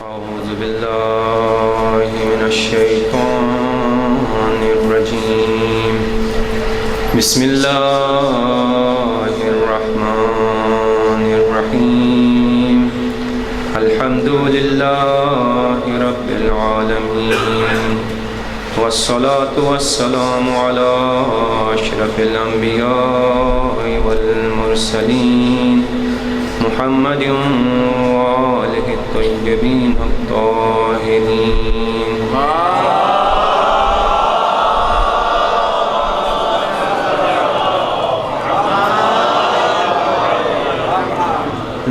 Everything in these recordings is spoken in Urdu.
أعوذ بالله من الشيطان الرجيم. بسم الله الرحمن الرحيم. الحمد لله رب العالمين، والصلاة والسلام على أشرف الأنبياء والمرسلين محمد وآله الطيبين الطاهرين.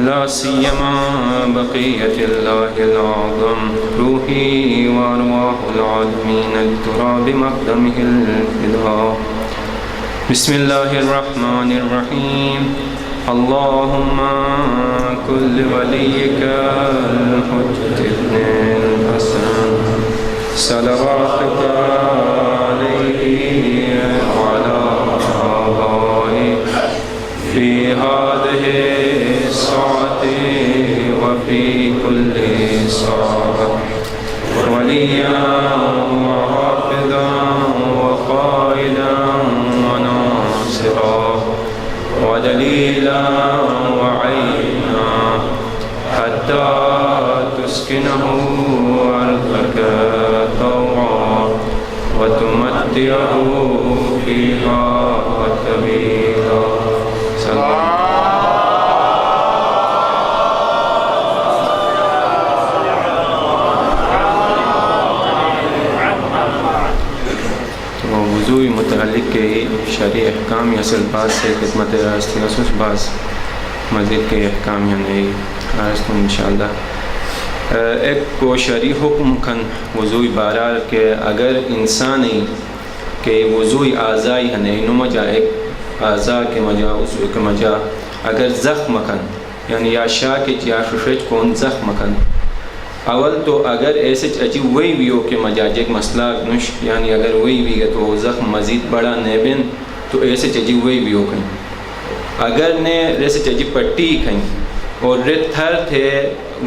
لا سيما بقية الله الأعظم روحي وأرواح العالمين التراب مقدمه الفداء. بسم الله الرحمن الرحيم. اللهم كل وليك الحجة ابن الحسن صلواتك عليه وعلى آبائه في هذه الساعة وفي كل ساعة وليا وحافظا وقائدا وناصرا ودليلا وعينا حتى تسكنه أرضك طوعا وتمتعه فيها طويلا. وضوء متعلق کے شرعی احکام یا اصل بات سے خدمت عرض تجسس بعض مزید کے احکام یعنی عرض تو انشاءاللہ ایک کو شرعی حکم کن وضوء بارار کہ اگر انسانی کے وضوء اعضائی ہنے نمجا ایک اعضاء کے مجا عضو کے مجا اگر زخم کن یعنی یا شاک یا ششج کون زخم کن اول تو اگر ایسے اچھی وہی بھی ہو کہ مجاجک مسئلہ نش یعنی اگر وہی بھی ہے تو زخم مزید بڑا نیبن تو ایسے چجی وہی بھی ہو کہیں اگر نے ایسے چجی پٹی کہیں اور رے تھر تھے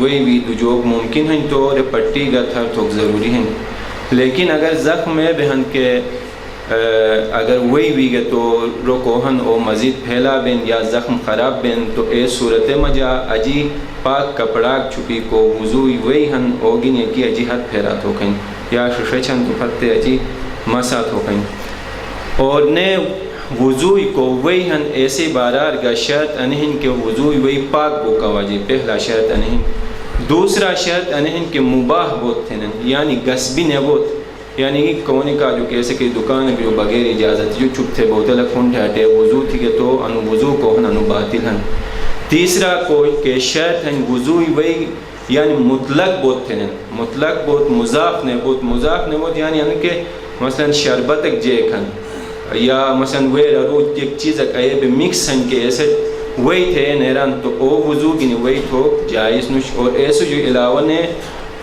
وہی بھی تو جو ممکن ہیں تو رے پٹی کا تھر تو ضروری ہیں. لیکن اگر زخم میں بہن کے اگر وہی بھی گئے تو رو کوہن او مزید پھیلا بین یا زخم خراب بین تو اے صورت مجا اجی پاک کپڑا چھپی کو وضوئی وہی ہن اوگن کی اجی حد پھیرات ہو کہیں یا ششچن تو پھتے اجی مسات ہو کہیں اور نے وضوئی کو وہی ہن ایسے بارار کا شرط انہن کے وضوئی وہی پاک بو کا واجی پہلا شرط انہن. دوسرا شرط انہن کے مباح بوت تھے یعنی غصبی نبوت یعنی کونے کا جو کیسے کہ دکان جو بغیر اجازت جو چپ تھے بوتل کھنڈ ہٹے وضو تھی کہ تو انو وضو کو ہن انو باطل ہن. تیسرا کوئی کہ شرط ہن وضوئی وہی یعنی مطلق بوت تھے مطلق بوت مضاف نبوت یعنی ان کے مثلا شربت ایک جیک ہن یا مثلا ویر روز ایک چیز ایک مکس ہن کے ایسے وہی تھے نیران تو او وضو کی وہی تو جائز نش. اور ایسے جو علاوہ نے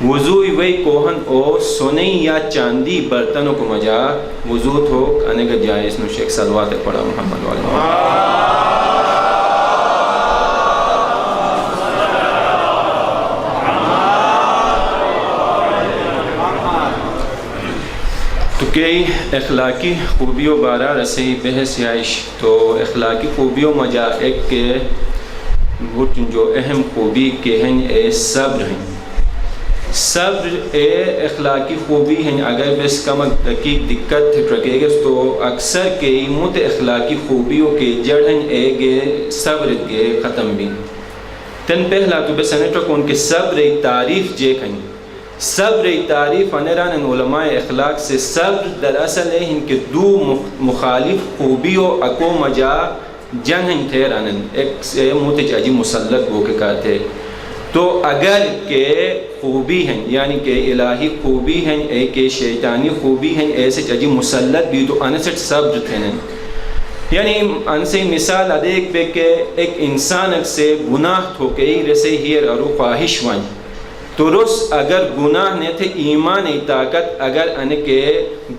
وضوئی وہی کوہن او سونے یا چاندی برتنوں کو مجا وضو تو آنے کا جائز نش. ایک صلوات پڑھا محمد والا. تو کئی اخلاقی خوبیوں بارہ رسی بحث یائش تو اخلاقی خوبیوں مجا ایک کے جو اہم خوبی کے ہیں اے صبر ہیں. صبر اے اخلاقی خوبی ہیں اگر بس کم دقیق دقت رکھے گا تو اکثر کئی مت اخلاقی خوبیوں کے جڑ ہیں اے گے صبر کے ختم بھی. تن پہلا تو بس انٹرک ان کے صبر تعریف جے کہیں صبر تعریف انران علماء اخلاق سے صبر دراصل ہے ان کے دو مخالف خوبیوں اکو مجا جنگ ہیں تھیرانن ایک موتج اجی مسلط وہ کے کہتے تو اگر کہ خوبی ہیں یعنی کہ الہی خوبی ہیں ایک شیطانی خوبی ہیں ایسے اجی مسلط بھی تو انسٹ صبر تھے یعنی ان سے مثال ادیک پہ کہ ایک انسان سے گناہ تو کئی رسے ہیر اور خواہش وان تو رس اگر گناہ نے تھے ایمان طاقت اگر ان کے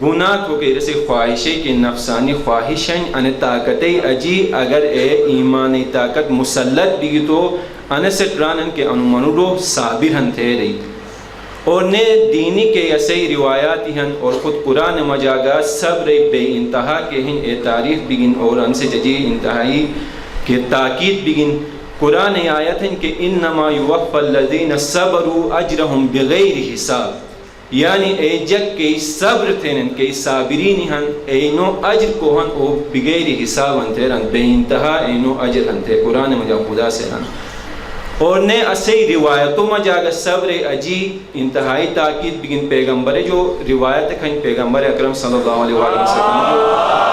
گناہ تو کہ جیسے خواہشیں کی نفسانی خواہشیں ان طاقت اجی اگر اے ایمان طاقت مسلط بھی تو ان سے ٹرانن کے انمانو صابر ہن تھے رہی اور نے دینی کے یسی روایاتی ہیں اور خود قرآن مجاگا صبر بے انتہا کے ہیں اے تعریف بگن اور ان سے ججی انتہائی کے تاکید بگن قرآن آیت ہیں کہ انما یوفى الذین صبروا اجرهم بغیر حساب یعنی اے جگ کے صبر تھینن کے صابرین ہن اینو اجر کو ہن او بغیر حساب ہن تیرن بے انتہا اینو اجر ہن تے قرآن مجا خدا سے ہن اور نے اسی روایتوں میں جاگا صبر اجی انتہائی تاکید بگن پیغمبر جو روایت کھیں پیغمبر اکرم صلی اللہ علیہ وسلم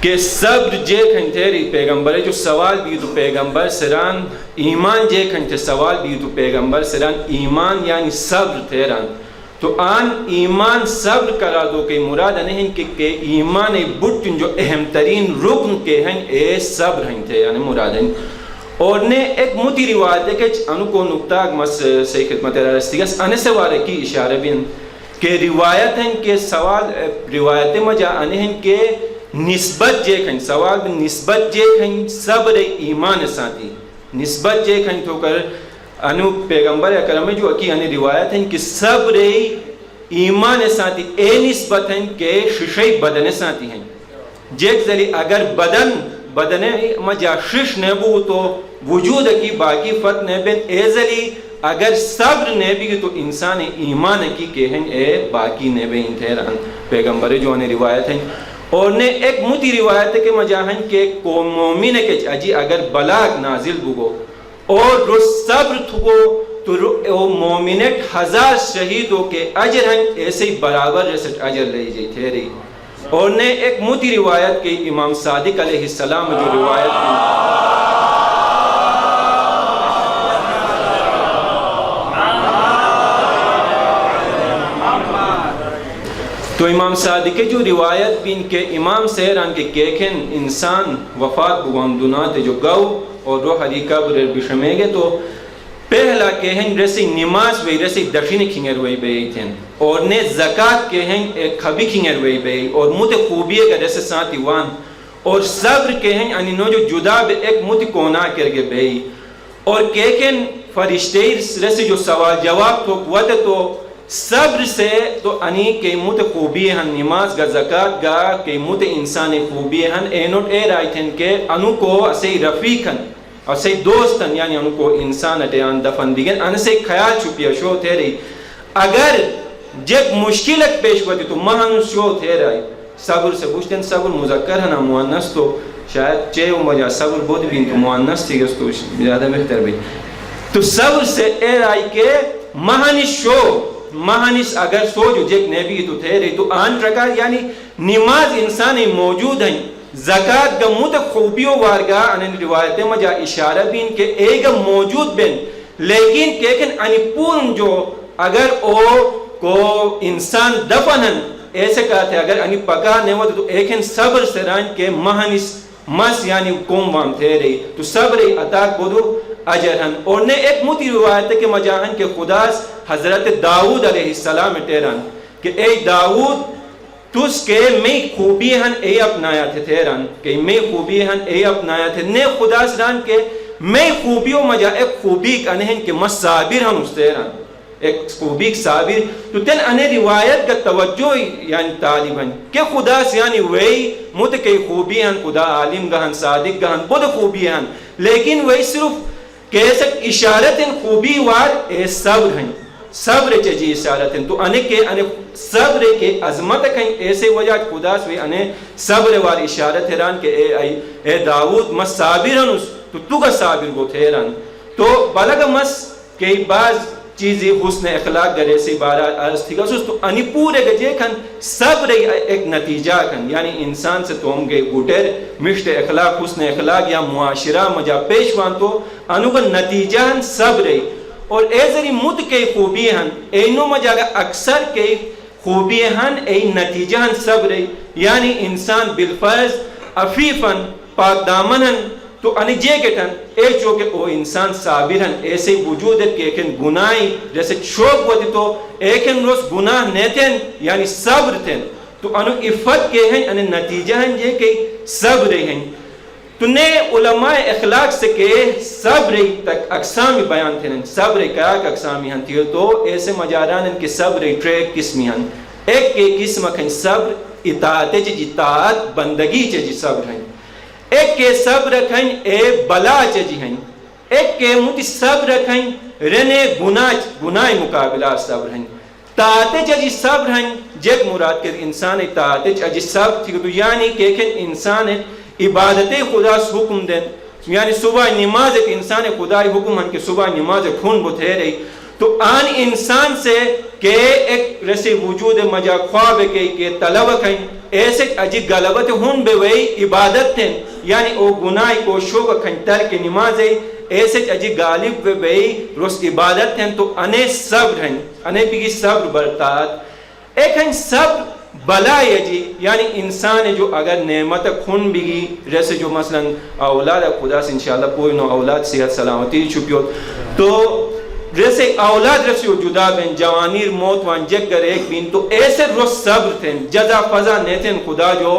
کہ صبر جے کھیں تیری پیغمبر جو سوال بھی تو پیغمبر سران ایمان جے کھیں تے سوال بھی تو پیغمبر سران ایمان یعنی صبر تیران تو آن ایمان صبر کرا دو کہ مراد نہیں کہ ایمان بٹن جو اہم ترین رکن کے ہیں اے صبر ہیں تھے یعنی مراد ہیں اور نے ایک موٹی روایت ہے کہ انو کو نکتہ مس سے خدمت رستی گس انے سے وارے کی اشارہ بھی کہ روایت ہیں کہ سوال روایت میں جا انے ہیں کہ نسبت جے کھیں سوال بھی نسبت جے کھیں صبر ایمان ساتھی نسبت جے کھیں تو کر انو پیغمبر اکرم جو اکی انہیں روایت ہیں کہ صبر ایمان ساتھی اے نسبت ہیں کہ ششی بدن ساتھی ہیں جیک ذلی اگر بدن مجا شش نیبو تو وجود کی باقی فت نیبن اے ذلی اگر صبر نیبی تو انسان ایمان کی کہ ہیں اے باقی نیبین تیران پیغمبر جو انہیں روایت ہیں اور نے ایک موٹی روایت ہے کہ مجاہن کہ قوم مومن ہے کہ اجی اگر بلاغ نازل بگو اور رو صبر تھو تو مومنت 1000 شہیدوں کے اجر ہیں ایسے ہی برابر جیسے اجر لے جائی تھے رہی اور نے ایک موٹی روایت کی امام صادق علیہ السلام جو روایت کی تو امام صادق جو روایت بین کے امام سیران کے کیکن انسان وفات بگوان دناتے جو گو اور روح حریقہ برر بشمے گے تو پہلا کہیں رسی نماز وی رسی دفین کھنگر وی بئی تھیں اور نے زکاة کہیں ایک خبی کھنگر وی بئی اور مت خوبیے گا رسی ساتھی وان اور صبر کہیں انہی نو جو جدا بے ایک مت کونا کرگے بئی اور کیکن فرشتے رسی جو سوال جواب تو قوت تو صبر سے تو انی کے موت خوبی ہن نماز گا زکاة گا کے موت انسان خوبی ہن اینوٹ اے رائے تھن کہ انو کو اسی رفیقن اسی دوستن یعنی انو کو انسان اٹیان دفن دیگن ان سے خیال چھپیا شو تھے رہی اگر جب مشکلت پیش ہوتی تو مہن شو تھے رہی صبر سے پوچھتے ہیں صبر مذکر ہے نا مؤنث تو شاید چے وجہ صبر بہت بھی تو مؤنث تھی اس تو زیادہ بہتر بھی تو صبر سے اے رائے کہ مہن شو مہانس اگر سوچو جیک نبی تو تھے رہی تو آن رکھا یعنی نماز انسانی موجود ہیں زکاة کا موت خوبیوں وارگا انہیں روایتیں میں جا اشارہ بین کہ ایک موجود بین لیکن کیکن انہیں پورن جو اگر او کو انسان دفنن ایسے کہتے ہیں اگر انہیں پکا نہیں ہوتا تو ایکن صبر سران کے مہانس مس یعنی قوم وام تھے رہی تو صبر عطاق بدو اجر ہن اور نے ایک موتی روایت ہے کہ مجاہن کے خدا حضرت داؤد علیہ السلام تیران کہ اے داؤد تس کے میں خوبی ہن اے اپنایا تھے تیران کہ میں خوبی ہن اے اپنایا تھے نے خدا سران کے میں خوبیوں مجا ایک خوبی انہن کہ مصابر ہن اس تیران ایک خوبی صابر تو تن انہیں روایت کا توجہ یعنی طالب ہن کہ خدا سے یعنی وہی مت کے خوبی ہن خدا عالم گہن صادق گہن بود خوبی ہن لیکن وہی صرف کیسے اشارت خوبی وار اے صبر ہیں صبر چجی اشارت ہیں تو انہیں کہ صبر کے عظمت کہیں ایسے وجہ خدا سے انہیں صبر وار اشارت ہے کہ اے داؤد مس صابر ہن تو کا صابر گو تھے ران تو بلگ مس کے بعض چیزیں حسن اخلاق گرے سے بارہ عرض تھی گا تو انہی پورے گجے کھن صبر ایک نتیجہ کھن یعنی انسان سے تو ہم گے گوٹر مشت اخلاق حسن اخلاق یا معاشرہ مجا پیشوان تو انہوں کا نتیجہ ہن صبر اور اے ذری مد کے خوبی ہن اینو مجا اکثر کے خوبی ہن اے نتیجہ ہن صبر یعنی انسان بالفرض عفیفن پاک دامن ہن تو انہیں جے کہتن اے چوکے او انسان صابر ہن ایسے وجود ہے کہ ایکن گناہی جیسے شوق ہوتی تو ایکن روز گناہ نیتن یعنی صبر تن تو انہوں عفت کے ہیں انہیں نتیجہ ہیں جے کہ صبر ہیں تو نے علماء اخلاق سے کہ صبر تک اقسامی بیان تھے صبر کا اقسامی ہن تھی تو ایسے مجاران کے صبر ٹریک قسمی ہن ایک کے قسم کھن صبر اطاعت جی اطاعت بندگی جی صبر ہیں ایک کے صبر کھن اے بلا جی ہیں ایک کے مت صبر کھن رنے گناہ مقابلہ صبر ہیں طاعت جی صبر ہیں جگ مراد کے انسان طاعت جی صبر تھی تو یعنی کہ انسان عبادت خدا سے حکم دیں یعنی صبح نماز ایک انسان خدای حکم ہن کہ صبح نماز کھون بتھے رہی تو آن انسان سے کہ ایک رسی وجود مجا خواب کہ طلب کھیں ایسے اجی غلبت ہون بے وی عبادت تھیں یعنی او گناہ کو شوق کھیں ترک نماز ایسے اجی غالب بے وی رس عبادت تھیں تو انے صبر ہیں انے بھی صبر برتات ایک ہیں صبر بلا جی یعنی انسان جو اگر نعمت خون بھی جیسے جو مثلا اولاد خدا سے انشاءاللہ کوئی نو اولاد صحت سلامتی چھپیو تو جیسے اولاد رسیو جدا بین جوانیر موت وان جگ گر ایک بین تو ایسے رس صبر تھیں جزا فضا نیتن خدا جو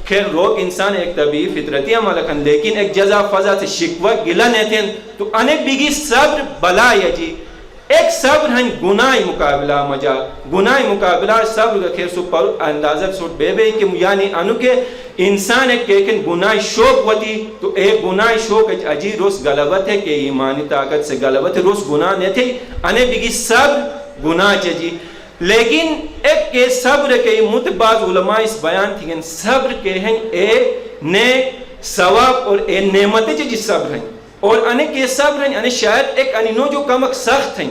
خیر روک انسان ایک طبیعی فطرتی عمل کن لیکن ایک جزا فضا سے شکوہ گلا نیتن تو انیک بیگی صبر بلا جی ایک صبر ہیں گناہ مقابلہ مجا گناہ مقابلہ صبر کا خیر سو پر اندازت سوٹ بے بے کہ یعنی انو کے انسان ایک کہ گناہ شوق ہوتی تو ایک گناہ شوق اجی روس غلبت ہے کہ ایمانی طاقت سے غلبت ہے روس گناہ نہیں تھے انے بگی صبر گناہ چجی لیکن ایک کے صبر کے متباز علماء اس بیان تھی کہ صبر کے ہیں اے نیک ثواب اور اے نعمت چجی صبر ہیں اور انے کے صبر ہیں انے شاید ایک انینو جو کمک سخت ہیں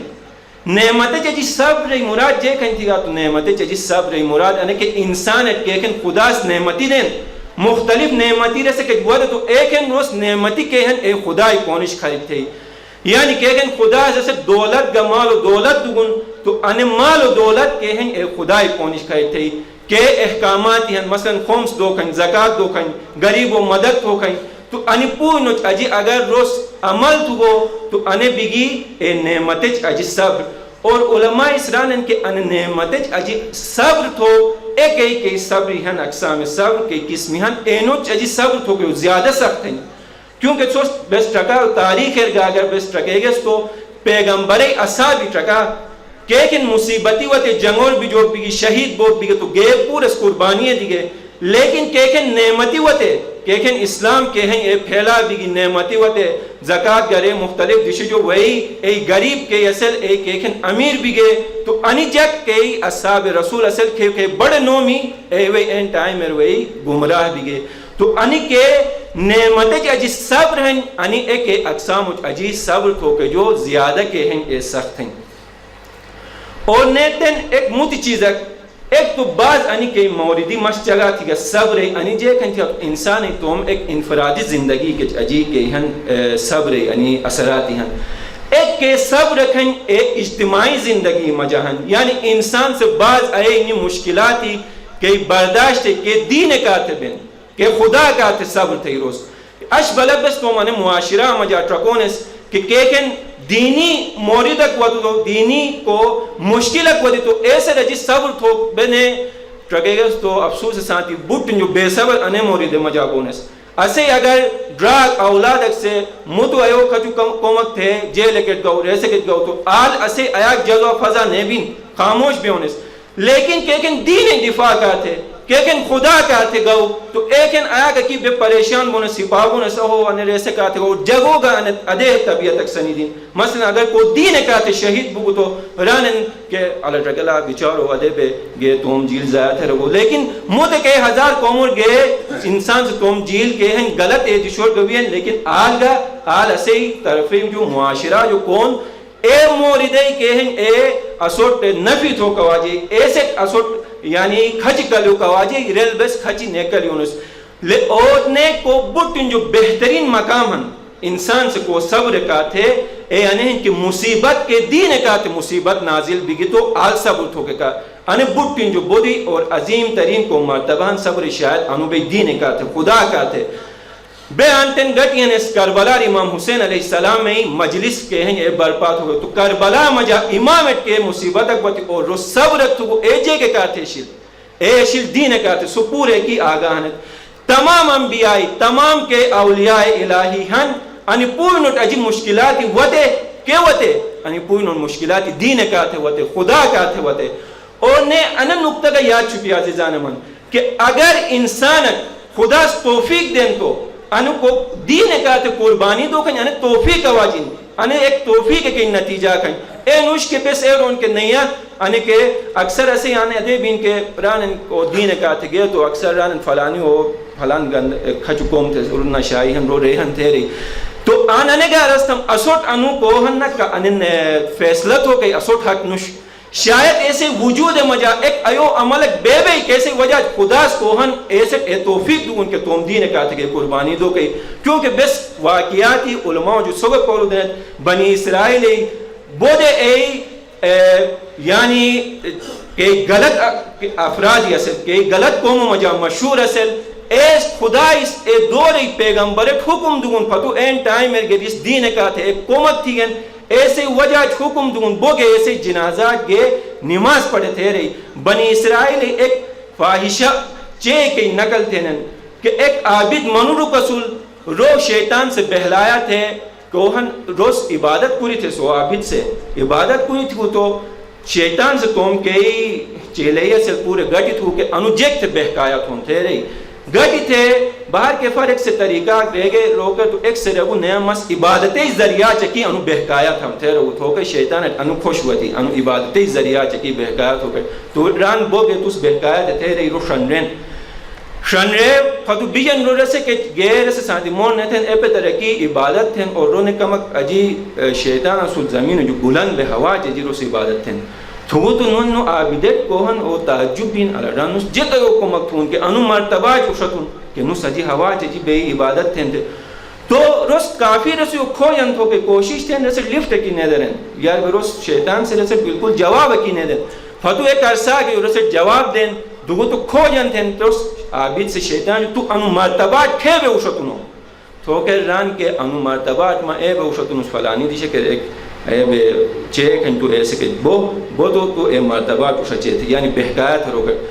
نعمت چجی صبر مراد جے کہیں تھی گا تو نعمت چجی صبر مراد انے کہ انسان ایک کہ خدا اس نعمتی دیں مختلف نعمتی رہے سے کہ تو ایک ہیں روز نعمتی کہ ہیں اے خدای کونش خرید تھے یعنی کہ خدا جیسے دولت کا مال و دولت دگن تو انے مال و دولت کہ ہیں اے خدای کونش خرید تھے کہ احکامات ہیں مثلا خمس دو کھیں زکاة دو کھیں غریب و مدد ہو کھیں تو انی پوینو اجی اگر روز عمل تو گو تو انی بگی اے نعمتج اجی صبر اور علماء اسران ان کے ان نعمتج اجی صبر تو ایک ایک ای صبری ہیں اقسام صبر کے قسمی ہیں اینوچ اجی صبر تو کہ زیادہ سخت ہیں کیونکہ سوچ بیس ٹرکا تاریخ ارگا اگر بیس ٹرکے گے تو پیغمبر اصحابی ٹرکا کہ ایک مصیبتی ہوتے جنگور بھی جو بھی شہید بوٹ بھی تو گئے پورے قربانیاں دیگے لیکن کہ نعمتی ہوتے کہ اسلام کے ہیں اے پھیلا بھی نعمتی ہوتے زکاة گرے مختلف دیشے جو وہی اے غریب کے اصل اے کہ امیر بھی گئے تو انی جگ کے اصحاب رسول اصل کے بڑے نومی اے وہی این ٹائم میں وہی گمراہ بھی گئے تو انی کے نعمت اجی صبر ہیں انی ایک اقسام اجی صبر تو کہ جو زیادہ کے ہیں اے سخت ہیں اور نیتن ایک موتی چیز ہے ایک تو بعض انی کے موردی مش جگہ تھی کہ صبر انی جے کہیں تھی انسان تو ہم ایک انفرادی زندگی کے عجی کے ہن صبر انی اثراتی ہیں ایک کے صبر کہیں ایک اجتماعی زندگی مجاہن یعنی انسان سے بعض آئے انہی مشکلاتی کہ برداشت کہ دین کاتبین کہ خدا کاتے صبر تھی روز اش بلبس تو مانے معاشرہ مجا ٹرکونس کہ کیکن دینی موردک ودو تو دینی کو مشکلک ودو تو ایسے رجی صبر تو بنے ٹرگیگس تو افسوس سانتی بوٹن جو بے صبر انے مورد مجاگونس اسے اگر ڈراگ اولادک سے متو ایو کچو کومک تھے جیل کٹ گو ریسے کٹ گو تو آل اسے ایاک جزو فضا نیبین خاموش بیونس لیکن کیکن دین دفاع کرتے کیکن خدا کہتے گو تو ایکن آیا کہ بے پریشان بونے سپاہ بونے سہو انہیں ریسے کہتے گو جگو گا ادھے طبیعت اک سنی دین مثلا اگر کوئی دین کہتے شہید بگو تو رانن کہ اللہ رگلہ بچارو ادھے بے گئے توم جیل زیادہ تھے رگو لیکن موتے کہ ہزار قومر گئے انسان سے توم جیل کے ہیں غلط اعتشور گوی ہیں لیکن آل گا آل اسے طرفی جو معاشرہ جو کون اے موردے کے ہیں اے اسوٹ نفی تھو کواجی ایسے اسوٹ یعنی کھچ کلیو کواجی ریل بس کھچی نیکلیونس لے اور نیک کو بٹن جو بہترین مقام ہیں انسان سے کو صبر کہتے اے انہیں کہ مصیبت کے دین کہتے مصیبت نازل بھی تو آل صبر تھو کے کہا انہیں بٹن جو بودی اور عظیم ترین کو مرتبان صبر شاید انہوں بے دین کہتے خدا کہتے بے آنتن گٹی ہیں اس کربلا امام حسین علیہ السلام میں مجلس کے ہیں یہ برپات ہوئے تو کربلا مجا امامت کے مصیبت اکبتی اور رو صبرت تو اے جے کے کہتے شل اے شل دین کہتے سپورے کی آگاہنت تمام انبیاء تمام کے اولیاء الہی ہن ان پورنٹ اجی مشکلات وتے کے وتے ان پورنٹ مشکلات دین کا تھے وتے خدا کا تھے وتے اور نے ان نقطہ کا یاد چھپی عزیزان من کہ اگر انسان خدا توفیق دین تو ان کو دین کا تھے قربانی دو کھن ان توفیق واجن ان ایک توفیق کے نتیجہ کھن اے نوش کے پیس اے رون کے نیا ان کے اکثر ایسے آنے دے بین کے ران کو دین کا تھے گئے تو اکثر ران فلانی ہو فلان گند کھچ قوم تھے ضرور شاہی ہم رو ریحن تھے رہی تو آنے گا رستم اسوٹ انو کو ہنک کا ان فیصلت ہو گئی اسوٹ حق نش شاید ایسے وجود مجا ایک ایو عملک بے بے کیسے وجہ خداس کوہن ایسے توفیق دو ان کے توم دین کا تھے قربانی دو گئی کیونکہ بس واقعاتی علماء جو سبق پڑھو دیں بنی اسرائیل بودے یعنی کہ غلط افراد اصل کہ غلط قوم مجا مشہور اصل ایس خدا اس دوری پیغمبر حکم دون فتو این ٹائم میرے اس دین کا تھے ایک قومت تھی گن ایسے وجہ حکم دون بوگے ایسے جنازات گے نماز پڑھے تھے رہی بنی اسرائیل ایک فاحشہ چے کی نقل تھے نن کہ ایک عابد منور قصول رو شیطان سے بہلایا تھے کوہن روز عبادت پوری تھے سو عابد سے عبادت پوری تھی تو شیطان سے توم کئی چیلے سے پورے گٹی تھو کہ انو جیک تھے بہکایا تھون تھے رہی گٹی تھے باہر کے فرق سے طریقہ رہ گئے روکے تو ایک سے رہو نیا مس عبادتی ذریعہ چکی انو بہکایا تھا تھے رہو تھو کہ شیطان انو خوش ہوا تھی انو عبادتی ذریعہ چکی بہکایا تھو کہ تو ران بو گے تو اس بہکایا تھے رہی رو شنرے فتو بیجن رو رسے کہ گیر سے سانتی مون نہیں تھے اپے ترکی عبادت تھے اور رو نے کمک اجی شیطان اصول زمین جو بلند ہوا جی رو سے عبادت تھے تو نو عابدت کوہن او تعجب بین علران جت کو مکتون کہ انو مرتبہ جوشتون کہ نو سجی ہوا جی بے عبادت تھے تو رس کافی رسی کھو ین تو کہ کوشش تھے رسے لفٹ کی نیدرن یا رس شیطان سے رسے بالکل جواب کی نیدر فتو ایک عرصہ کہ رسے جواب دین دو تو کھو ین تھے تو عابد سے شیطان تو انو مرتبہ ٹھے بے اوشتونو تو کہ ران کے انو مرتبہ ما اے بے اوشتونو فلانی دیشے کہ ایک اے بے چیک ہیں تو ایسے کہ بو تو اے مرتبہ تو شچے تھے یعنی بہکایا تھا روکر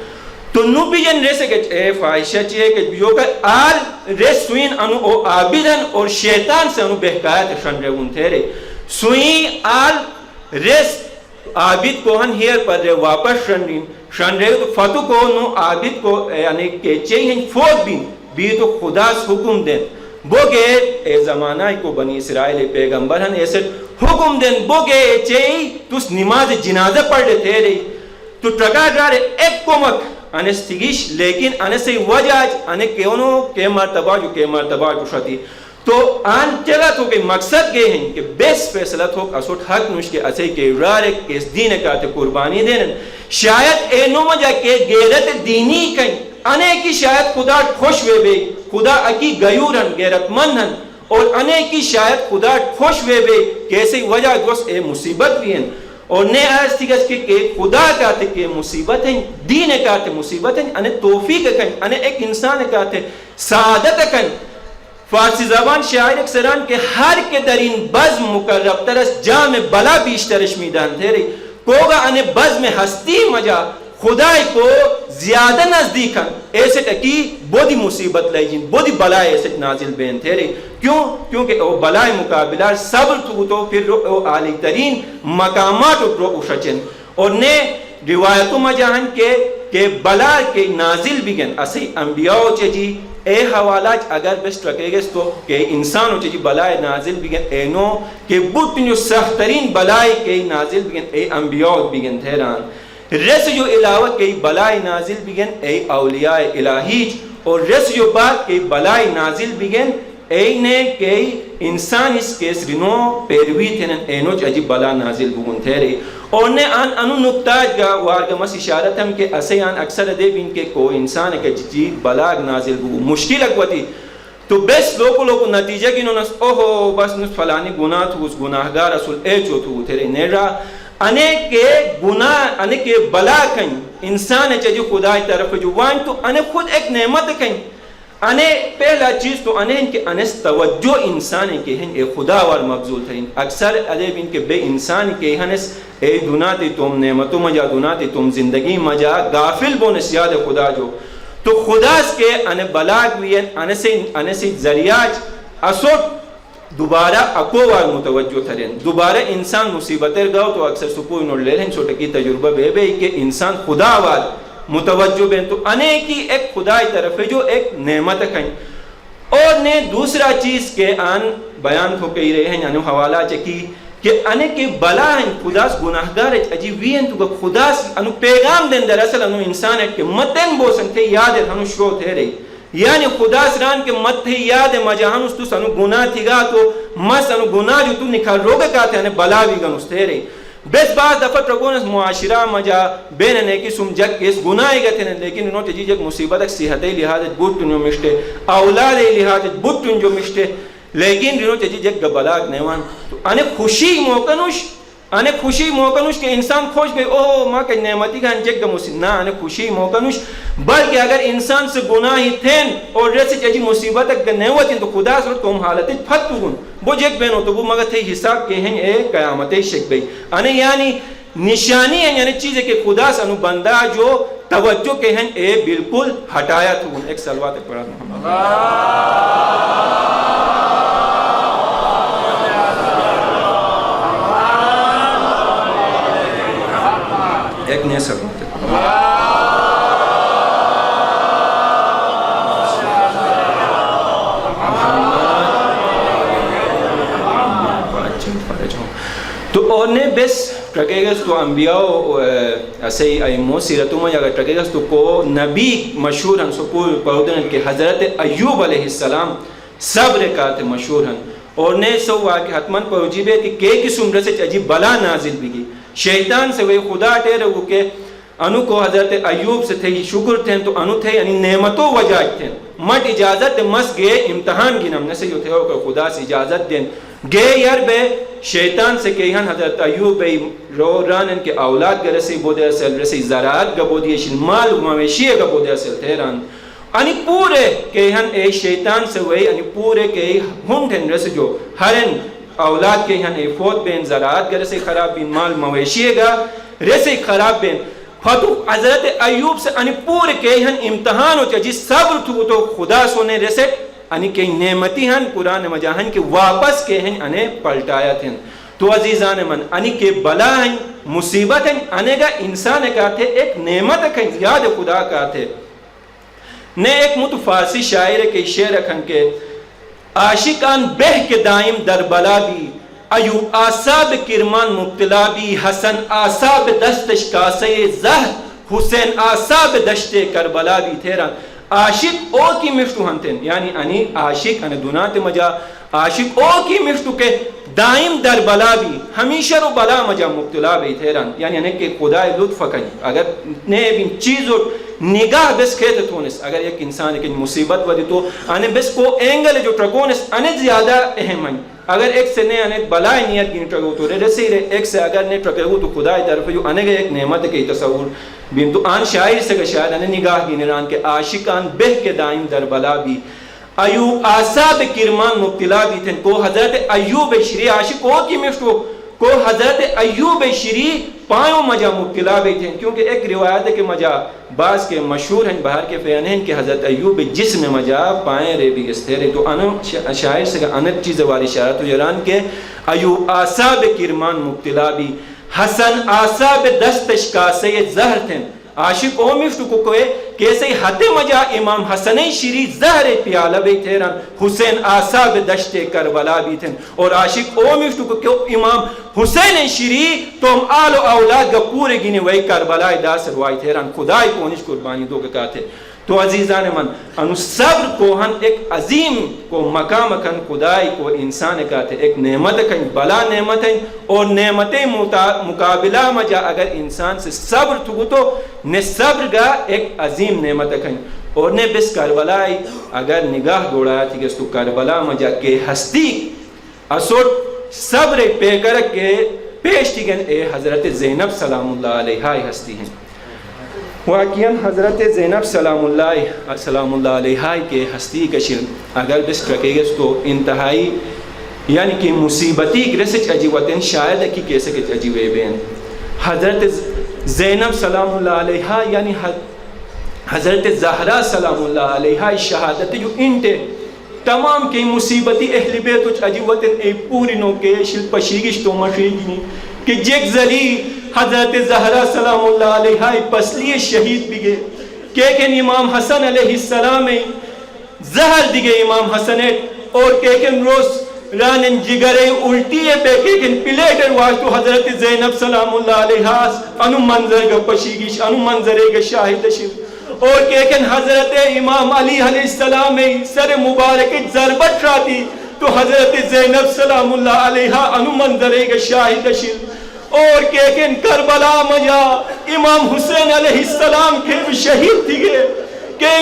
تو نو بھی جن ریسے کہ اے فائشہ چیئے کہ جو کہ آل ریس سوین انو او عابدن اور شیطان سے انو بہکایا تھے شن رہے ان تھے رہے سوین آل ریس عابد کو ہن ہیر پر رہے واپس شن رہے تو فتو کو نو عابد کو یعنی کہ چیئے ہیں فوت بھی تو خدا سے حکم دیں بوگے اے زمانہ کو بنی اسرائیل پیغمبر ہن ایسے حکم دیں بوگے چاہی تو اس نماز جنازہ پڑھ لے تھے رہی تو ٹرکا جارے ایک کمک انستگیش لیکن انسی وجہ انہیں کیونوں کے مرتبہ جو شدی تو آن چلا تو کہ مقصد گئے ہیں کہ بیس فیصلہ تو اسوٹ حق نوش کے اسے کے رارک اس دین کا تے قربانی دینا شاید اے نو مجھا کہ غیرت دینی کہیں انے کی شاید خدا خوش ہوئے بے خدا اکی غیورن غیرت مندن اور انے کی شاید خدا خوش ہوئے بے کیسے وجہ دوست اے مصیبت بھی ہیں اور نے آج تھی کہ خدا کہتے کہ مصیبت ہیں دین کہتے مصیبت ہیں انے توفیق کہیں انے ایک انسان کہتے سعادت کہیں فارسی زبان شاعر اکثران کہ ہر کے درین بزم مقرب ترس جام بلا بیشترش میدان تھے رہی کوگا انے بزم ہستی مجا خدای کو زیادہ نزدیک ہیں ایسے ٹکی بودی مصیبت لئی جن بودی بلائے ایسے نازل بین تھے رہی کیونکہ وہ بلائے مقابلہ صبر تو پھر وہ عالی ترین مقامات رو اشچن اور نے روایتوں مجاہن کہ بلا کے نازل بگن اسی انبیاء چجی اے حوالات اگر بس رکھے گے تو کہ انسان ہو چجی بلائے نازل بگن اے نو کہ بہت جو سخت ترین بلائے کے نازل بگن اے انبیاء بگن تھیران رس جو علاوہ کئی بلائی نازل بگن اے اولیاء الہیج اور رس جو بات کئی بلائی نازل بگن اے نے کئی انسان اس کیس رنو پیروی تھنن اینو چاجی بلا نازل بگن تھے رہی اور نے انو نکتاج گا وارگا مس اشارت ہم کہ اسے اکثر دے بین کے کو انسان ہے کہ جی بلاگ نازل بگن مشکل اگواتی تو بس لوگو نتیجہ کی نونس اوہو بس نس فلانی گناہ تو اس گناہگار اصول اے چو تو تھے رہی نیرہ انے کے گناہ انے کے بلا کہیں انسان ہے جو خدا طرف جو وان تو انے خود ایک نعمت کہیں انے پہلا چیز تو انے ان کے انس توجہ انسان کے ہیں اے خدا وار مبذول تھرین اکثر علیب ان کے بے انسان کے ہنس اے دناتی تم نعمتوں مجا دناتی تم زندگی مجا غافل بونس یاد خدا جو تو خداس کے ان بلاغ وین ان سے ذریعہ اسوٹ دوبارہ اکوار متوجہ تھرین دوبارہ انسان مصیبتیں گاؤ تو اکثر سپوئی نوڑ لے رہے ہیں چھوٹے کی تجربہ بے کہ انسان خدا آواز متوجہ بین تو انے کی ایک خدای طرف ہے جو ایک نعمت کہیں اور نے دوسرا چیز کے آن بیان کو کہی رہے ہیں یعنی حوالہ چکی کہ انے کے بلا ہیں خداس گناہگار ہے عجیبی ہیں تو خداس انو پیغام دیں دراصل انو انسان ہے کہ متن بوسن تھے یاد ہے انو شو تھے رہی یعنی خدا سران کے مت تھے یاد ہے مجاہن اس تو سنو گناہ تھی گا تو مس انو گناہ جو تو نکھا روگا کہتے ہیں بلاوی گن اس تھے رہی بس بعض دفعہ رکھونس معاشرہ مجا بین نیکی سم جگ کس گناہ گئے تھے لیکن انہوں تجیج ایک مصیبت ایک صحتی لحاظت بوٹن جو مشتے اولاد لحاظت بوٹن جو مشتے لیکن انہوں تجیج ایک بلاغ نیوان تو انے خوشی موکنوش کہ انسان خوش گئے اوہ ماں کہ نعمتی کا انجک گا مصیبت نا انے خوشی موکنوش بلکہ اگر انسان سے گناہی تھین اور رسی چاہی مصیبت اگر نیوتین تو خدا سرط تو ہم حالتی پھتو گن وہ جگ بینو تو وہ مگر تھے حساب کے ہیں اے قیامتی شک بھئی انے یعنی نشانی ہے یعنی چیز ہے کہ خدا سنو بندہ جو توجہ کے ہیں اے بالکل ہٹایا تو ایک سلوات پڑھا محمد ایک نیا سلوات تو اور نے بس ٹرکے گا تو انبیاء ایسے ایمو سیرتوں میں اگر ٹرکے گا تو کو نبی مشہور ہیں سکول پڑھودن کہ حضرت ایوب علیہ السلام صبر کہتے مشہور ہیں اور نے سو واقع حتمن پر عجیب ہے کہ کس عمر سے عجیب بلا نازل بھی گی شیطان سے وہ خدا ٹھہرے ہو کہ انو کو حضرت ایوب سے تھے شکر تھے تو انو تھے یعنی نعمتوں وجاج تھے مٹ اجازت مس گئے امتحان گی نم نسے جو تھے ہو کہ خدا سے اجازت دیں گئے یار بے شیطان سے کہ حضرت ایوب بے رو ران ان کے اولاد کا رسی بودے اصل رسی زراعت کا بودی اشن مال مویشی کا بودے اصل تھے ران انی پورے کہ اے شیطان سے وہی انی پورے کہ ہم تھے رسی جو ہرن اولاد کے یہاں فوت بین زراعت کے رسی خراب بین مال مویشی گا رسی خراب بین فتو حضرت ایوب سے انی پورے کے یہاں امتحان ہوتا جس صبر تو خدا سونے رسے انی کہ نعمتی ہیں قرآن مجاہن کے واپس کے ہیں انہیں پلٹایا تھے تو عزیزان من انی کے بلا ہیں مصیبت ہیں انہیں گا انسان کہتے ایک نعمت کہیں یاد خدا کہتے نے ایک متفارسی شاعر کے شعر رکھن کے عاشقان بہ کے دائم در بلا بھی ایوب آساب کرمان مبتلا بھی حسن آساب دستش کاسے زہر حسین آساب دشت کربلا بھی تھیرا عاشق او کی مشتو ہنتن یعنی انی عاشق انہ دونات مجا عاشق او کی مشتو کے دائم در بلا بھی ہمیشہ رو بلا مجا مبتلا بھی تھیران یعنی انہیں کہ خدا لطف کہیں اگر نے بین چیز اور نگاہ بس کہتے تونس اگر ایک انسان ایک مصیبت ودی تو انہیں بس کو اینگل جو ٹرکونس انہیں زیادہ اہم ہیں اگر ایک سے نے انہیں بلائی نیت کی ٹرکو تو رسی رہے ایک سے اگر نے ٹرکو تو خدا طرف جو انہیں ایک نعمت کی تصور بین تو آن شاعر سے کہ شاید انہیں نگاہ کی نران کے عاشقان بہ کے دائم در بلا بھی ایوب آساب کرمان مبتلا بھی تھے کو حضرت ایوب شری عاشق کو کی مشتو کو حضرت ایوب شری پایوں مجا مبتلا بھی تھے کیونکہ ایک روایت ہے کہ مجا بعض کے مشہور ہیں باہر کے فیان ہیں کہ حضرت ایوب جسم مجا پائیں رے بھی استھیرے تو شاعر سے کہ انت چیز والی شاعر تو یران کے ایوب آساب کرمان مبتلا بھی حسن آساب دستش کاسے زہر تھے عاشق او مشتو کو کوئے کیسے حد مجا امام حسن شری زہر پیالہ بھی تھیران حسین آساب دشت کربلا بھی تھے اور عاشق او مشتو کو کیوں امام حسین شری تو ہم آل و اولاد کا پورے گینے وہی کربلا دا سروائی تھیران خدای پونش قربانی دو کے کہتے تو عزیزان من انو صبر کو ہن ایک عظیم کو مقام کن خدای کو انسان کہتے ایک نعمت کن بلا نعمت ہیں اور نعمت مقابلہ مجا اگر انسان سے صبر تو نے صبر گا ایک عظیم نعمت کن اور نے بس کربلائی اگر نگاہ دوڑایا تھی کہ اس تو کربلا مجا کے ہستی اسوٹ صبر پے کر کے پیش تھی گن اے حضرت زینب سلام اللہ علیہ ہستی ہیں واقعاً حضرت زینب سلام اللہ علیہ کے ہستی کا شر اگر بس رکھے گا تو انتہائی یعنی کہ مصیبتی رسچ عجیبتیں شاید ہے کہ کیسے کہ عجیبے بین حضرت زینب سلام اللہ علیہ یعنی حضرت زہرا سلام اللہ علیہ شہادت جو انٹے تمام کی مصیبتی اہل بیت اچ اجیوتن ای پوری نو کے شل پشیگش تو مشیگی کہ جیک زلی حضرت زہرا سلام اللہ علیہ پسلی شہید بگے کہ امام حسن علیہ السلام زہر دیگے امام حسن اور کہ روز رانن جگرے الٹی پہ کہ پلیٹر واشتو حضرت زینب سلام اللہ علیہ انو منظر گا پشیگش انو منظرے گا شاہد شب اور کہ حضرت امام علی علیہ السلام سر مبارک ضربت راتی تو حضرت زینب سلام اللہ علیہ انو منظرے گا شاہد شب اور کہ کربلا مجا امام حسین علیہ السلام کے بھی شہید تھی گئے کہ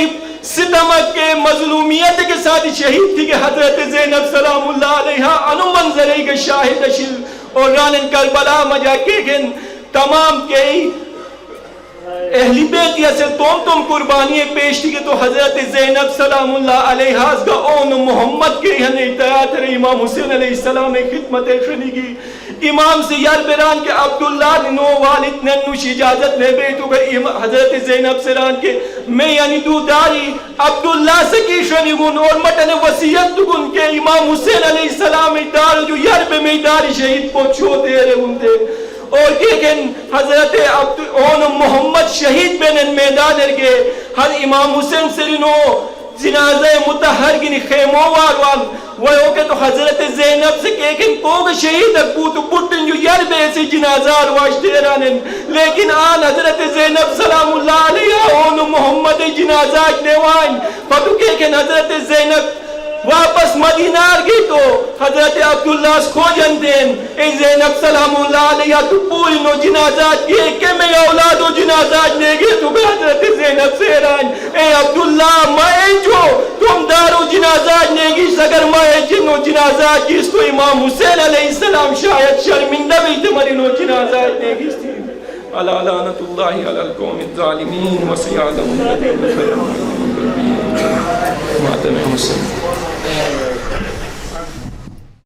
ستمت کے مظلومیت کے ساتھ شہید تھی کہ حضرت زینب سلام اللہ علیہ انو منظرے کے شاہد شل اور رانن کربلا مجا کہ تمام کے اہلی بیت یا سے تم قربانی پیش تھی کہ تو حضرت زینب سلام اللہ علیہ کا اون محمد کے یعنی اطاعت رہی امام حسین علیہ السلام خدمت شنی کی امام سے یار بران کے عبداللہ نو والد ننوش اجازت میں بیٹو گئے حضرت زینب سران کے میں یعنی دو داری عبداللہ سکی شنی گن اور مٹن وسیعت گن کے امام حسین علیہ السلام دار جو یار پہ میں داری شہید پوچھو دے رہے ہوں دے اور کہ حضرت محمد شہید بین میدان ارگے ہر امام حسین سرینو جنازہ متحر گنی خیموں وار وہ کہ تو حضرت زینب سے کہ کوگ شہید اکبو تو پٹن جو یر بے سے جنازہ رواشتے رانن لیکن آن حضرت زینب سلام اللہ علیہ اون محمد جنازہ نیوائن فتو کہ حضرت زینب واپس مدینہ آرگی تو حضرت عبداللہ اس کھوجن دین اے زینب سلام اللہ علیہ تو پوری نو جنازات یہ کہ میں اولاد و جنازات لے گئے تو حضرت زینب سے رائن اے عبداللہ میں جو تم دارو جنازات لے گی سگر میں جنو جنازات جس تو امام حسین علیہ السلام شاید شرمندہ بھی تمہاری نو جنازات لے گی علی لعنت اللہ علی القوم الظالمین وسیعلم الذین ماتم حسین